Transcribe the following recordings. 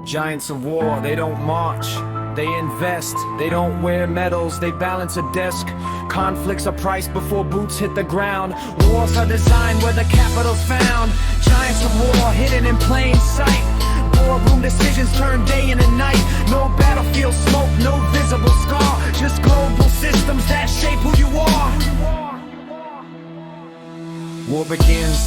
Giants of war, they don't march, they invest. They don't wear medals, they balance a desk. Conflicts are priced before boots hit the ground. Wars are designed where the capital's found. Giants of war, hidden in plain sight. Boardroom decisions turn day into night. No battlefield smoke, no visible scar. Just global systems that shape who you are. War begins,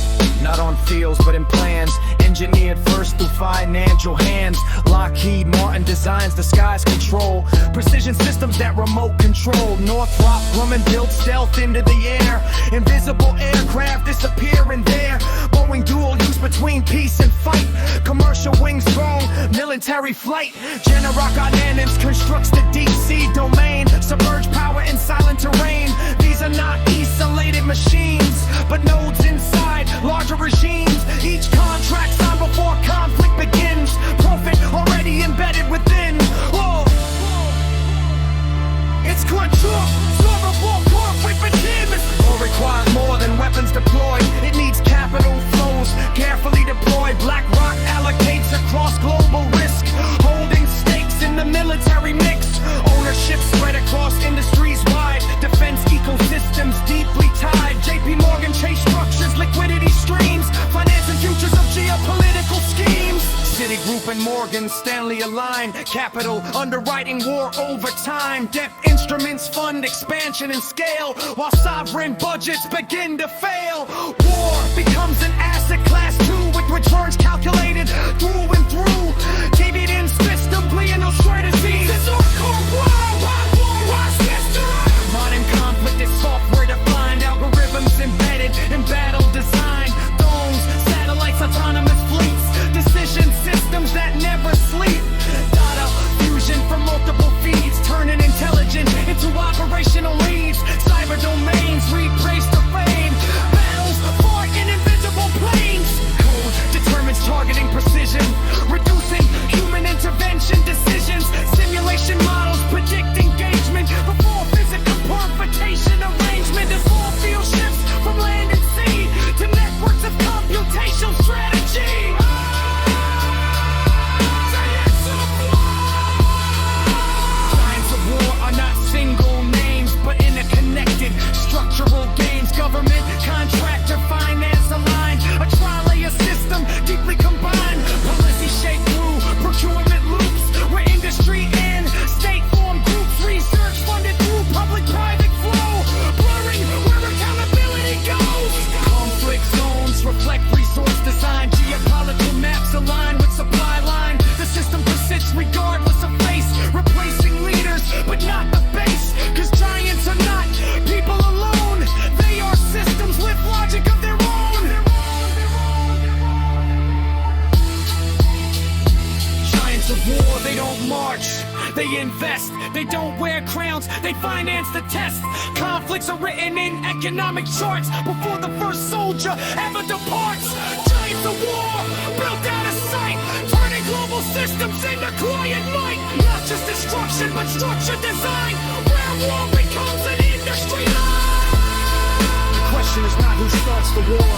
not on fields but in plans. Engineered first through financial hands. Lockheed Martin designs the sky's control. Precision systems that remote control. Northrop Grumman built stealth into the air. Invisible aircraft disappear in there. Boeing dual use between peace and fight. Commercial wings strong, military flight. General Ghandi constructs the deep sea domain. Submerged power in silent terrain. These are not isolated machines, but nodes inside larger regimes. Each contract signed before conflict begins. Profit already embedded within. Whoa. It's control, before conflict begins. War requires more than weapons deployed. It needs capital flows, carefully deployed. BlackRock allocates across global risk, holding stakes in the military mix. Ownership spread across industries wide. Defense ecosystems deeply tied. JP Morgan chase structures, liquidity streams, financing futures of geopolitical schemes. Citigroup and Morgan Stanley align. Capital underwriting war over time. Debt instruments fund expansion and scale, while sovereign budgets begin to fail. War becomes an asset class too, with returns calculated through and through. Dividend system playing no strategies. This hardcore war system. Modern conflict is software defined. Algorithms embedded in battle design. Drones, satellites, autonomous fleets. Decision systems that never sleep. Data fusion from multiple feeds, turning intelligence into operational leads. Cyber domains retrace the fame. Battles fought in invisible planes. Code determines targeting precision, reducing human intervention decisions. Simulation models predict engagement before physical confrontation arrangement. As war field shifts from land and sea to networks of computational strategy. Giants of war are not single names, but interconnected structural games. Government, contractor, finance aligned. A tri-layer system deeply combined. Policy shaped through procurement loops, where industry and state form groups. Research funded through public-private flow, blurring where accountability goes. Conflict zones reflect resource design. Geopolitical maps align with supply line. The system persists regardless of face, replacing leaders but not the base. Cause giants are not people alone, they are systems with logic of their own. Giants of war, they don't march, they invest. They don't wear crowns, they finance the test. Conflicts are written in economic charts before the first soldier ever departs. Giants of war, built out of sight, turning global systems into quiet might. Not just destruction, but structured design, where war becomes an industry line. The question is not who starts the war,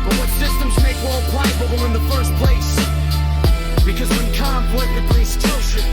but what systems make war pliable in the first place. Because when conflict brings tension,